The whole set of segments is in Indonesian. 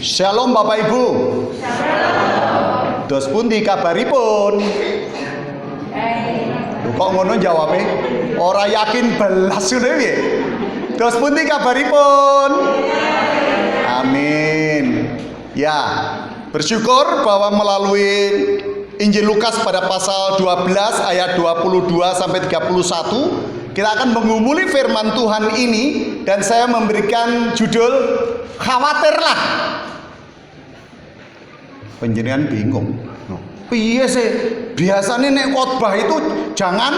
Shalom Bapak Ibu. Dos pundi kabaripun? Kok ngono jawabnya? Ora yakin belas sudah ya? Dos pundi kabaripun? Amin. Ya, bersyukur bahwa melalui Injil Lukas pada pasal 12 ayat 22 sampai 31 kita akan mengumuli firman Tuhan ini, dan saya memberikan judul khawatirlah. Penjenengan bingung. Piye sih? Biasanya nek khotbah itu jangan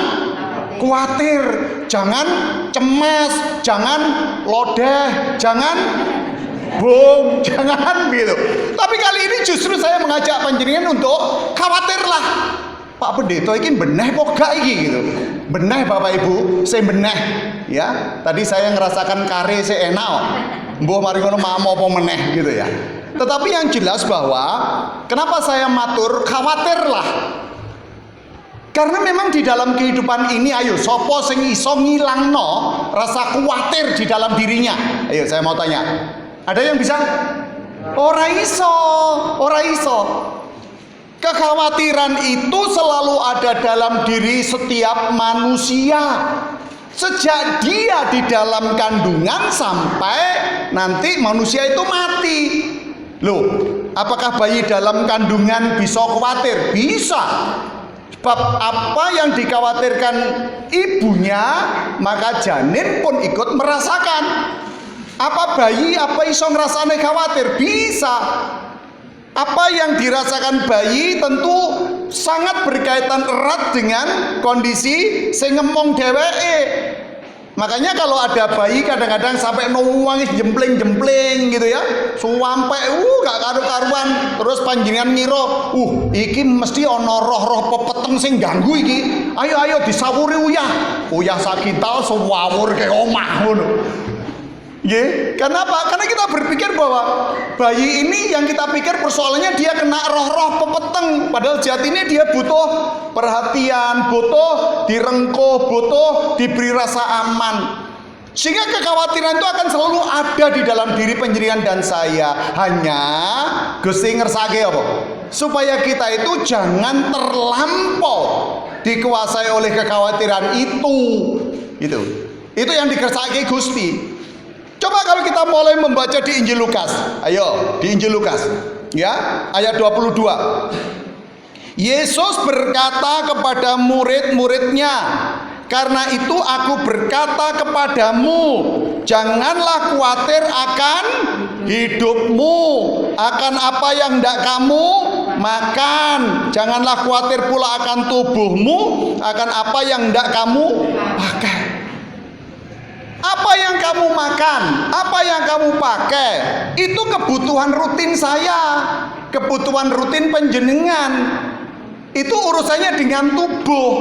khawatir, jangan cemas, jangan lodeh, jangan bom, jangan gitu. Tapi kali ini justru saya mengajak panjenengan untuk khawatirlah. Pak Pendeta ini beneh kok gak iki gitu. Beneh Bapak Ibu, saya beneh ya. Tadi saya ngerasakan kare saya enak. Mbah mari ngono mau apa meneh gitu ya. Tetapi yang jelas bahwa kenapa saya matur khawatirlah? Karena memang di dalam kehidupan ini, ayo sopo sing iso ngilangno rasa khawatir di dalam dirinya. Ayo saya mau tanya, ada yang bisa? Ora iso, ora iso. Kekhawatiran itu selalu ada dalam diri setiap manusia. Sejak dia di dalam kandungan sampai nanti manusia itu mati. Loh, apakah bayi dalam kandungan bisa khawatir? Bisa. Sebab apa yang dikhawatirkan ibunya, maka janin pun ikut merasakan. Apa bayi apa iso ngrasane khawatir? Bisa. Apa yang dirasakan bayi tentu sangat berkaitan erat dengan kondisi sing ngemong dheweke. Makanya kalau ada bayi kadang-kadang sampai nangis jempling-jempling gitu ya, sampai gak karu-karuan, terus panjenengan ngira, iki mesti ana roh-roh pepeteng sing ganggu iki. Ayo disawuri uyah sakintal sewawur ke omah ngono. Nggih, kenapa? Karena kita berpikir bahwa bayi ini yang kita pikir persoalannya dia kena roh-roh pepeteng, padahal sejatinya dia butuh perhatian, butuh direngkuh, butuh diberi rasa aman. Sehingga kekhawatiran itu akan selalu ada di dalam diri panjenengan dan saya. Hanya Gusti ngersake apa? Supaya kita itu jangan terlampau dikuasai oleh kekhawatiran itu. Itu yang dikersake Gusti. Coba kalau kita mulai membaca di Injil Lukas. Ayo, di Injil Lukas ya, ayat 22. Yesus berkata kepada murid-muridnya, "Karena itu aku berkata kepadamu, janganlah khawatir akan hidupmu, akan apa yang hendak kamu makan. Janganlah khawatir pula akan tubuhmu, akan apa yang hendak kamu pakai." Apa yang kamu makan, apa yang kamu pakai, itu kebutuhan rutin saya, kebutuhan rutin panjenengan. Itu urusannya dengan tubuh.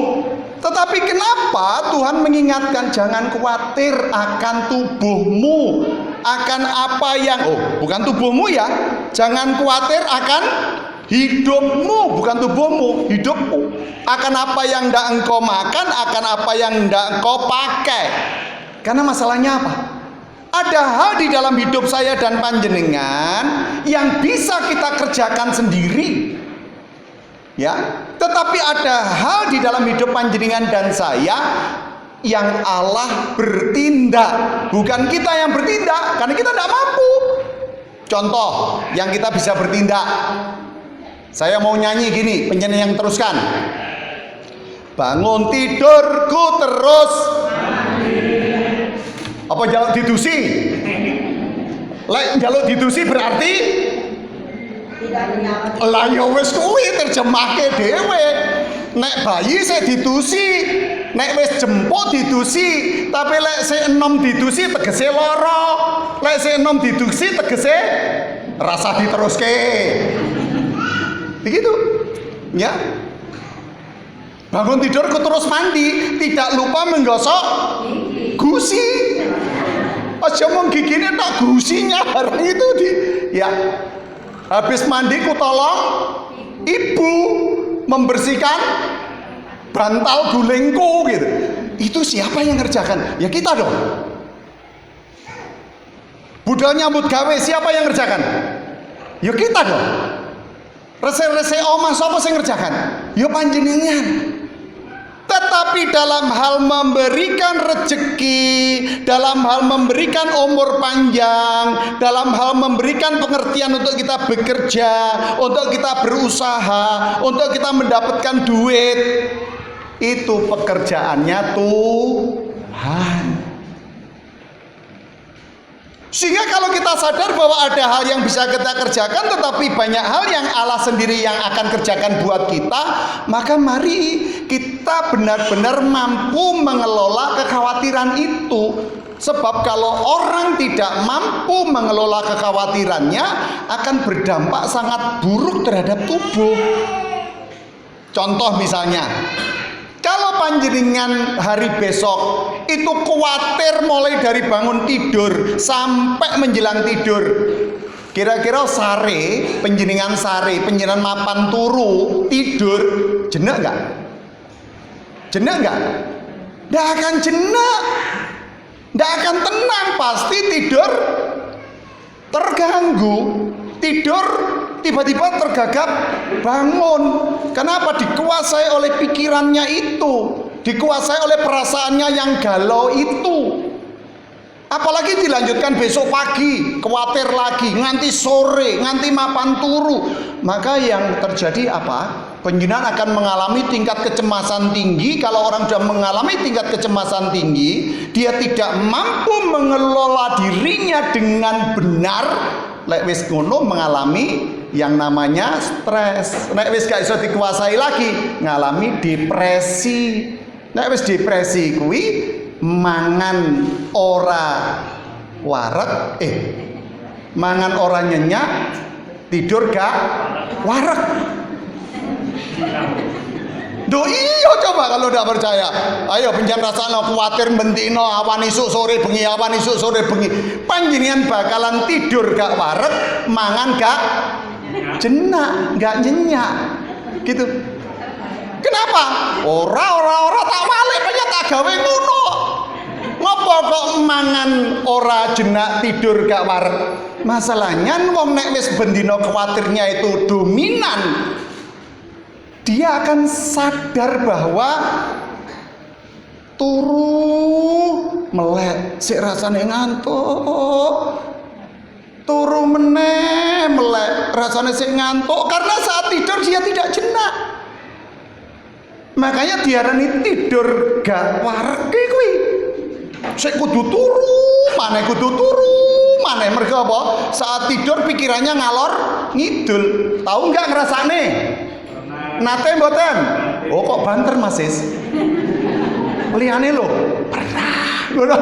Tetapi kenapa Tuhan mengingatkan jangan khawatir akan tubuhmu, akan apa yang bukan tubuhmu ya, jangan khawatir akan hidupmu, bukan tubuhmu, hidupmu. Akan apa yang hendak engkau makan, akan apa yang hendak engkau pakai. Karena masalahnya apa? Ada hal di dalam hidup saya dan panjenengan yang bisa kita kerjakan sendiri. Ya, tetapi ada hal di dalam hidup panjenengan dan saya yang Allah bertindak, bukan kita yang bertindak, karena kita tidak mampu. Contoh yang kita bisa bertindak. Saya mau nyanyi gini, penyanyi yang teruskan. Bangun tidurku terus. Apa jaluk didusi? Lek jaluk didusi berarti lah ya wis kuwi terjemahke dhewe. Nek bayi sik didusi, nek wis jemput didusi, tapi lek sik enom didusi tegese lara. Lek sik enom didusi tegese rasa diteruske. Begitu. Ya. Bangun tidurku terus mandi, tidak lupa menggosok gusi. Aja mung gigine tok gusinya barang itu ya. Habis mandi ku tolong ibu membersihkan bantal gulingku gitu. Itu siapa yang ngerjakan? Ya kita dong. Budal nyambut gawe siapa yang ngerjakan? Ya kita dong. Rese-rese omah sapa sing ngerjakan? Ya panjenengan. Tetapi dalam hal memberikan rezeki, dalam hal memberikan umur panjang, dalam hal memberikan pengertian untuk kita bekerja, untuk kita berusaha, untuk kita mendapatkan duit, itu pekerjaannya Tuhan. Sehingga kalau kita sadar bahwa ada hal yang bisa kita kerjakan, tetapi banyak hal yang Allah sendiri yang akan kerjakan buat kita, maka mari kita benar-benar mampu mengelola kekhawatiran itu. Sebab kalau orang tidak mampu mengelola kekhawatirannya, akan berdampak sangat buruk terhadap tubuh. Contoh misalnya, kalau panjenengan hari besok itu khawatir mulai dari bangun tidur sampai menjelang tidur, kira-kira panjenengan mapan turu tidur jenak nggak? Jenak nggak? Nggak akan jenak, nggak akan tenang, pasti tidur terganggu, tidur tiba-tiba tergagap bangun. Kenapa? Dikuasai oleh pikirannya itu, dikuasai oleh perasaannya yang galau itu. Apalagi dilanjutkan besok pagi, khawatir lagi, nganti sore, nganti mapan turu. Maka yang terjadi apa? Panjenengan akan mengalami tingkat kecemasan tinggi. Kalau orang sudah mengalami tingkat kecemasan tinggi, dia tidak mampu mengelola dirinya dengan benar. Lek wis ngono mengalami yang namanya stres. Nek wis gak iso dikuasai lagi, ngalami depresi. Nek wis depresi kuwi mangan ora wareg, mangan ora nyenyak, tidur gak wareg. Duh iya, coba kalau tidak percaya, ayo penjan rasanya khawatir bentino awan isuk sore bengi, awan isuk sore bengi, panjenengan bakalan tidur gak wareg, mangan gak jenak, gak nyenyak gitu. Kenapa? Ora tak walik pengen tak gawe ngono. Ngopo kok mangan ora jenak, tidur gak wareg? Masalahnya wong nek wis bendino khawatirnya itu dominan, dia akan sadar bahwa turu melek sik rasane ngantuk, turu meneh melek rasane sik ngantuk, karena saat tidur dia tidak jenak. Makanya diarani tidur gak wareg kuwi. Sik kudu turu, maneh kudu turu, maneh mergo apa? Saat tidur pikirannya ngalor ngidul. Tahu enggak ngrasane? Nate mboten? Oh kok banter Mas Sis? Liyane lho, pernah. Ngono.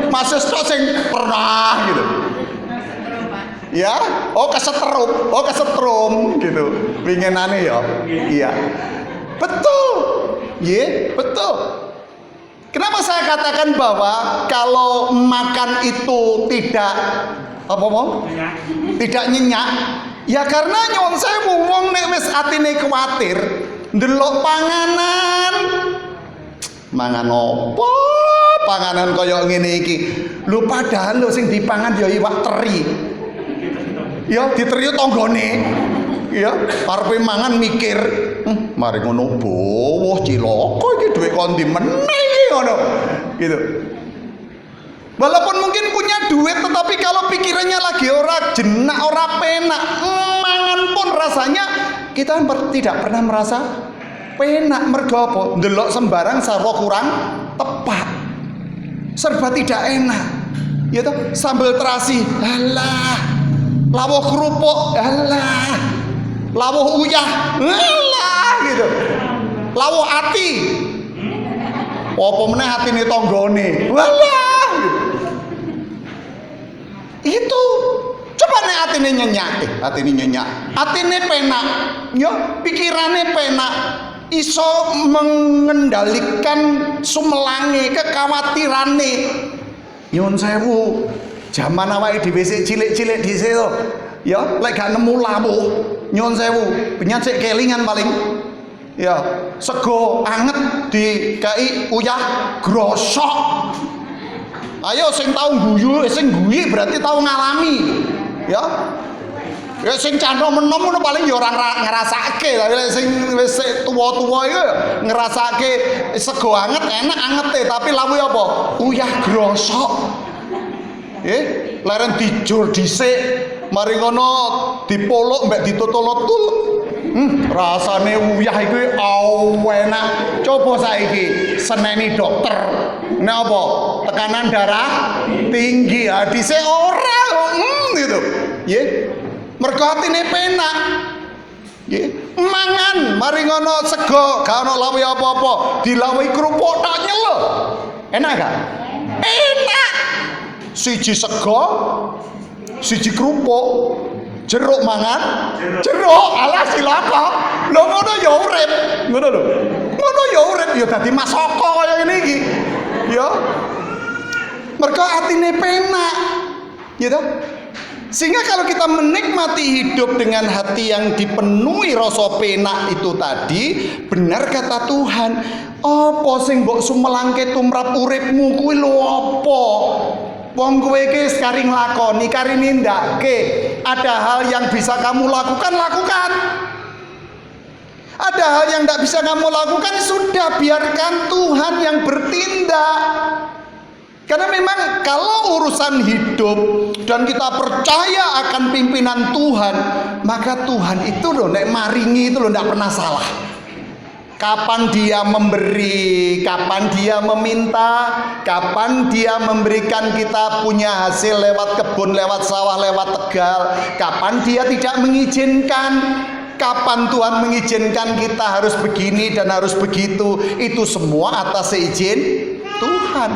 Mas Sis tok sing pernah gitu. Ya, oh kesetrum gitu. Winginane ya. Iya. Betul. Iya, betul. Kenapa saya katakan bahwa kalau makan itu tidak tidak nyenyak? Ya karena nyuwun sewu wong nek wis atine kuwatir ndelok panganan. Mangan opo? Panganan kaya ngene iki. Lho padahal lho sing dipangan ya iwak teri. Ya diteriuk tanggane. Ya, karepe mangan mikir, mari ngono bowoh cilaka iki duwe kondi meneh iki ngono. Gitu. Walaupun mungkin punya duit, tetapi kalau pikirannya lagi ora jenak, ora penak, mangan pun rasanya kita tidak pernah merasa penak. Mergo apa? Ndelok sembarang sarwa kurang tepat, serba tidak enak. Ya toh, sambal terasi, alah, lawuh kerupuk, alah, lawuh uyah, alah, gitu, lawuh ati, apa meneh atine tanggane, alah. Itu coba nek atine nyenyak, atine penak, yo pikirane penak, iso mengendalikan sumelange, kekhawatirane. Nyuwun sewu, jaman awake dhewe sik cilik-cilik dhisik to. Ya, lek gak nemu lawuh, nyuwun sewu, benyan sik kelingan paling. Ya, sego anget dikai uyah grosok. Ayo sing tau guyu, sing guyi berarti tau ngalami. Ya. Ya sing cantho menom ngono paling ya ora ngrasake, tapi lek sing wis tuwa-tuwa iku ngrasake sego anget enak angete, tapi lawuhe apa? Uyah grosok. Leren dijur dhisik, mari ngono dipoluk mbek ditutul-tul. Rasane uyah iku enak. Coba saiki seneni dokter. Nek apa? Tekanan darah tinggi, dhisik ora gitu. Nggih. Mergo atine penak. Nggih. Mangan mari ngono sego, gak ono lawuh apa-apa, dilawuhi kerupuk tok nyeluk. Enak gak? Enak. Siji sego, siji kerupuk, jeruk mangan, jeruk alah silaka. Lho ngono ya urip, ngono lho. Ngono ya urip ya dadi masaka kaya ngene iki. Ya. Mergo atine penak. Gitu. Sehingga kalau kita menikmati hidup dengan hati yang dipenuhi rasa penak itu tadi, benar kata Tuhan, apa sing mbok sumelangke tumrap uripmu kuwi lho apa? Wong kowe iki sekali nglakoni, kari nindakake. Ada hal yang bisa kamu lakukan, lakukan. Ada hal yang tidak bisa kamu lakukan, sudah biarkan Tuhan yang bertindak. Karena memang kalau urusan hidup dan kita percaya akan pimpinan Tuhan, maka Tuhan itu loh nek maringi itu loh tidak pernah salah. Kapan dia memberi, kapan dia meminta, kapan dia memberikan kita punya hasil lewat kebun, lewat sawah, lewat tegal, kapan dia tidak mengizinkan, kapan Tuhan mengizinkan kita harus begini dan harus begitu, itu semua atas seizin Tuhan.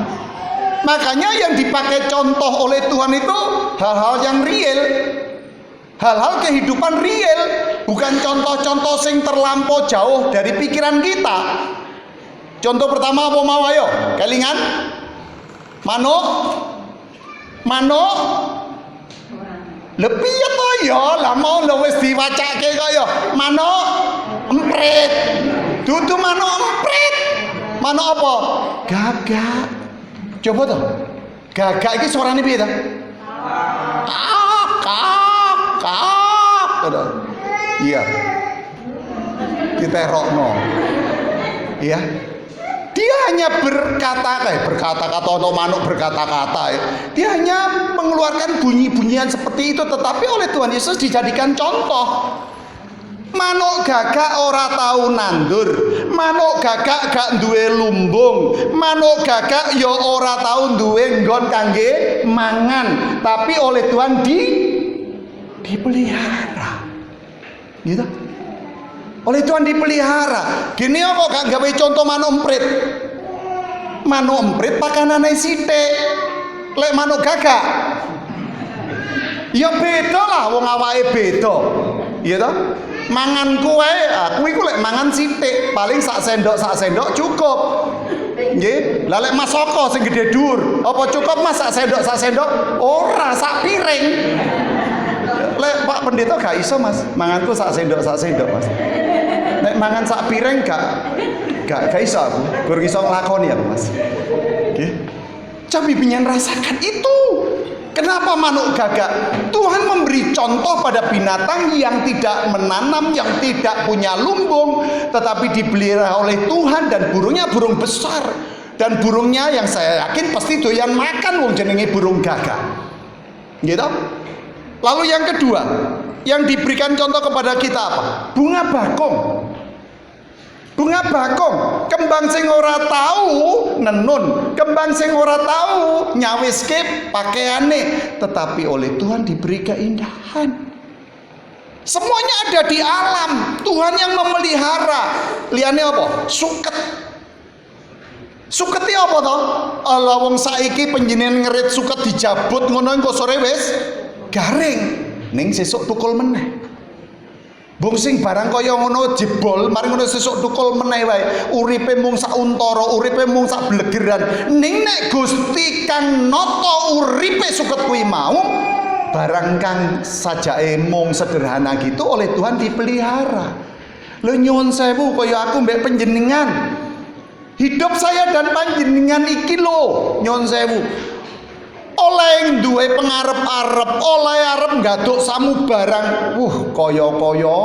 Makanya yang dipakai contoh oleh Tuhan itu hal-hal yang real, hal-hal kehidupan real, bukan contoh-contoh sing terlampau jauh dari pikiran kita. Contoh pertama apa mau ayo? Kelingan? Manuk? Manuk? Lebih ya toh ya, lah mau lo wis diwacake kaya manuk emprit. Dudu manuk emprit. Manuk apa? Gagak. Coba toh. Gagak iki suarane piye ta? Kak. Iya. Diterokno. Iya. Dia hanya berkata-kata untuk manuk berkata-kata ya. Dia hanya mengeluarkan bunyi-bunyian seperti itu, tetapi oleh Tuhan Yesus dijadikan contoh. Manuk gagak ora tahu nandur, manuk gagak gak duwe lumbung, manuk gagak ya ora tahu duwe nggon kangge mangan, tapi oleh Tuhan dipelihara. Gitu. Oleh Tuhan dipelihara. Gini apa gak gawe contoh manuk emprit? Manuk emprit pakanane sithik. Lek manuk gagak ya beda lah, wong awake beda. Iya toh? Mangan kuwe, kuwi ku lek mangan sithik, paling sak sendok cukup. Nggih. Lah lek Mas Soko sing gedhe dhuwur, apa cukup Mas sak sendok? Ora, sak piring. Lek Pak Pendeta gak iso Mas, manganku sak sendok Mas. Nek mangan sak piring gak iso aku. Gur iso nglakoni aku Mas. Nggih. Tapi pengen rasakan itu. Kenapa manuk gagak? Tuhan memberi contoh pada binatang yang tidak menanam, yang tidak punya lumbung, tetapi dipelihara oleh Tuhan, dan burungnya burung besar. Dan burungnya yang saya yakin pasti doyan makan, wong jenenge burung gagak. Gitu? Lalu yang kedua, yang diberikan contoh kepada kita apa? Bunga bakung. Bunga bakung, kembang sing ora tahu nenun, kembang sing ora tahu nyawiske pakaiane, tetapi oleh Tuhan diberi keindahan. Semuanya ada di alam, Tuhan yang memelihara. Liyane apa? Suket. Suket iki apa to? Ala wong saiki panjenengan ngerit suket dijabut ngono engko sore wis garing, ning sesuk tukul meneh. Bung sing barang kaya ngono jebol, mari ngono sesuk tukul meneh wae. Uripe mung sak untara, uripe mung sak blegeran. Ning nek Gusti kang nata uripe suket kuwi mau, barang kang sajake mung sederhana gitu oleh Tuhan dipelihara. Lho nyuwun sewu kaya aku mbek panjenengan. Hidup saya dan panjenengan iki lho, nyuwun sewu. oleh duwe pengarep-arep, oleh arep nggaduk samubarang, kaya-kaya.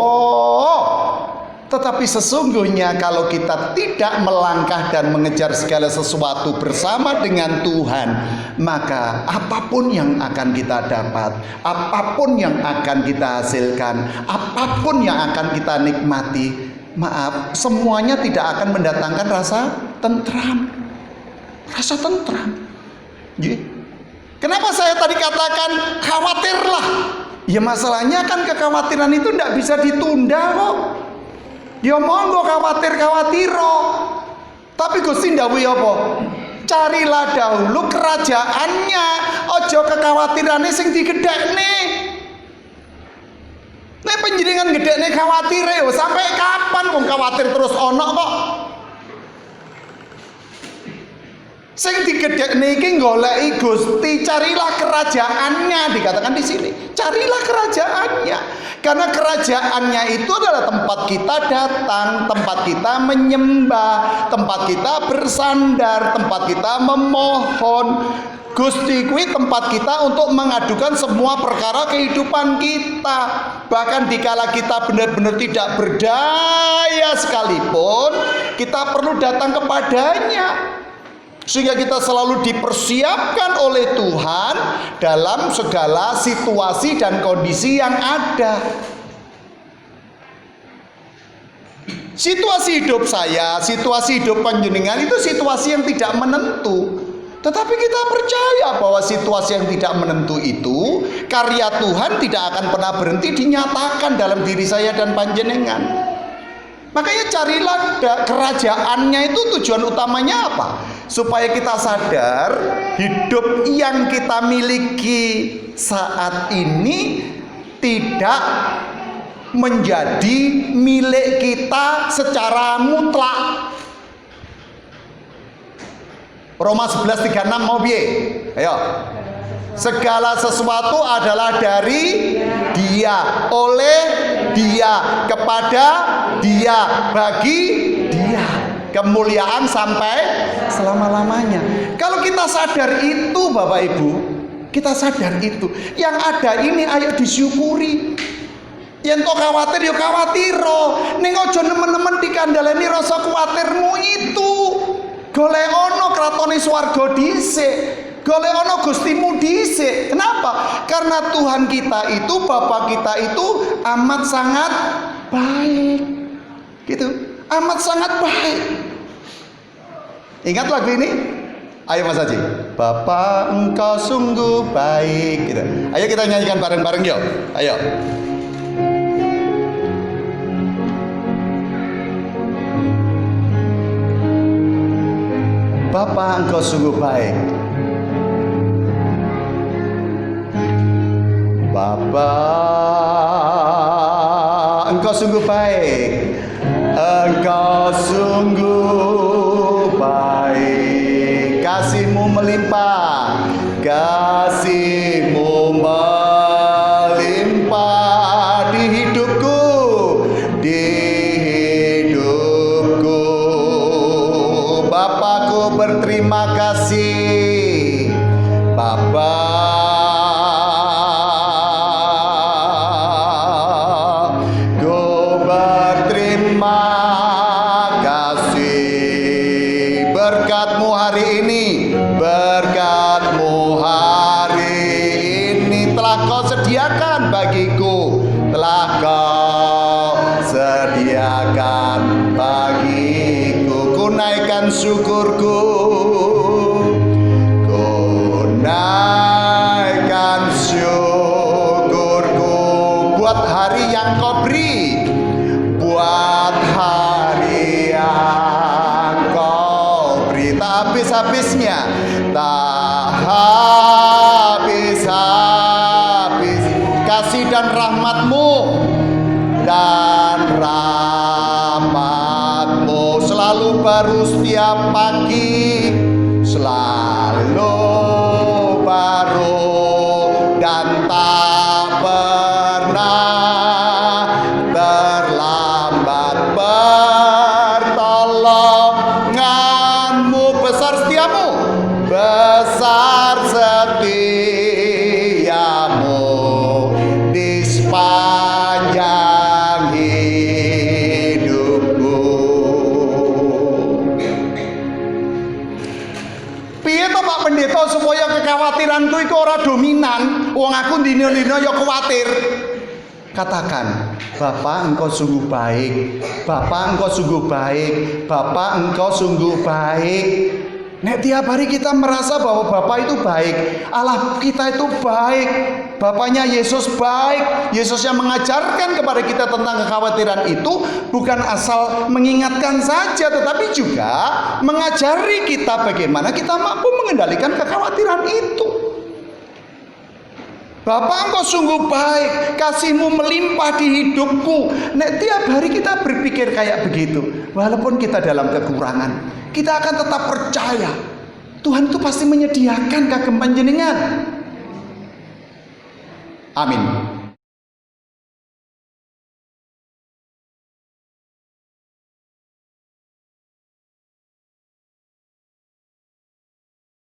Tetapi sesungguhnya kalau kita tidak melangkah dan mengejar segala sesuatu bersama dengan Tuhan, maka apapun yang akan kita dapat, apapun yang akan kita hasilkan, apapun yang akan kita nikmati, maaf, semuanya tidak akan mendatangkan rasa tentram. Rasa tentram. Kenapa saya tadi katakan khawatirlah? Ya masalahnya kan kekhawatiran itu tidak bisa ditunda kok. Ya monggo khawatir-khawatiro. Tapi Gusti ndawuhi apa? Carilah dahulu kerajaannya, ojo kekhawatirannya sing digedhekne. Nek panjenengan gedhekne khawatire, sampai kapan wong khawatir terus ono kok? Sing digedhekne iki goleki Gusti, carilah kerajaannya, dikatakan di sini. Carilah kerajaannya. Karena kerajaannya itu adalah tempat kita datang, tempat kita menyembah, tempat kita bersandar, tempat kita memohon. Gusti kuwi tempat kita untuk mengadukan semua perkara kehidupan kita. Bahkan dikala kita benar-benar tidak berdaya sekalipun, kita perlu datang kepadanya. Sehingga kita selalu dipersiapkan oleh Tuhan dalam segala situasi dan kondisi yang ada. Situasi hidup saya, situasi hidup panjenengan itu situasi yang tidak menentu. Tetapi kita percaya bahwa situasi yang tidak menentu itu, karya Tuhan tidak akan pernah berhenti dinyatakan dalam diri saya dan panjenengan. Makanya carilah kerajaannya, itu tujuan utamanya apa? Supaya kita sadar hidup yang kita miliki saat ini tidak menjadi milik kita secara mutlak. Roma 11:36 mau piye? Ayo. Segala sesuatu adalah dari Dia, oleh Dia, kepada Dia, bagi Dia. Kemuliaan sampai selama-lamanya. Kalau kita sadar itu Bapak Ibu, kita sadar itu. Yang ada ini ayo disyukuri. Yen to khawatir yo khawatiro. Ning aja nemen-nemen dikandhaleni rasa kuwatirmu itu. Golek ono kratone swarga dhisik. Golek ono Gustimu dhisik. Kenapa? Karena Tuhan kita itu, Bapa kita itu amat sangat baik. Gitu. Amat sangat baik. Ingat lagu ini? Ayo Mas Haji. Bapa engkau sungguh baik. Gitu. Ayo kita nyanyikan bareng-bareng yuk. Ayo. Bapa engkau sungguh baik. Bapa engkau sungguh baik. Engkau sungguh baik. Kasih-Mu melimpah. Kasih-Mu melimpah di hidupku. Di hidupku. Bapakku berterima kasih. Bapa syukurku, ku naikkan syukurku buat hari yang Kau beri, buat hari yang Kau beri. Tak habis-habisnya, tak habis-habis kasih dan rahmat-Mu, dan selalu baru setiap pagi, selalu baru dan tak pernah terlambat. Pertolongan-Mu besar setiamu, besar setia. Pak Pendeta supaya kekhawatiranku itu ora dominan. Wong aku dino-dino ya khawatir. Katakan, Bapak engkau sungguh baik, Bapak engkau sungguh baik, Bapak engkau sungguh baik. Nek tiap hari kita merasa bahwa Bapak itu baik, Allah kita itu baik, Bapaknya Yesus baik. Yesus yang mengajarkan kepada kita tentang kekhawatiran itu bukan asal mengingatkan saja, tetapi juga mengajari kita bagaimana kita mampu mengendalikan kekhawatiran itu. Bapak engkau sungguh baik, kasih-Mu melimpah di hidupku. Nek tiap hari kita berpikir kayak begitu, walaupun kita dalam kekurangan, kita akan tetap percaya Tuhan itu pasti menyediakan kagem panjenengan. Amin.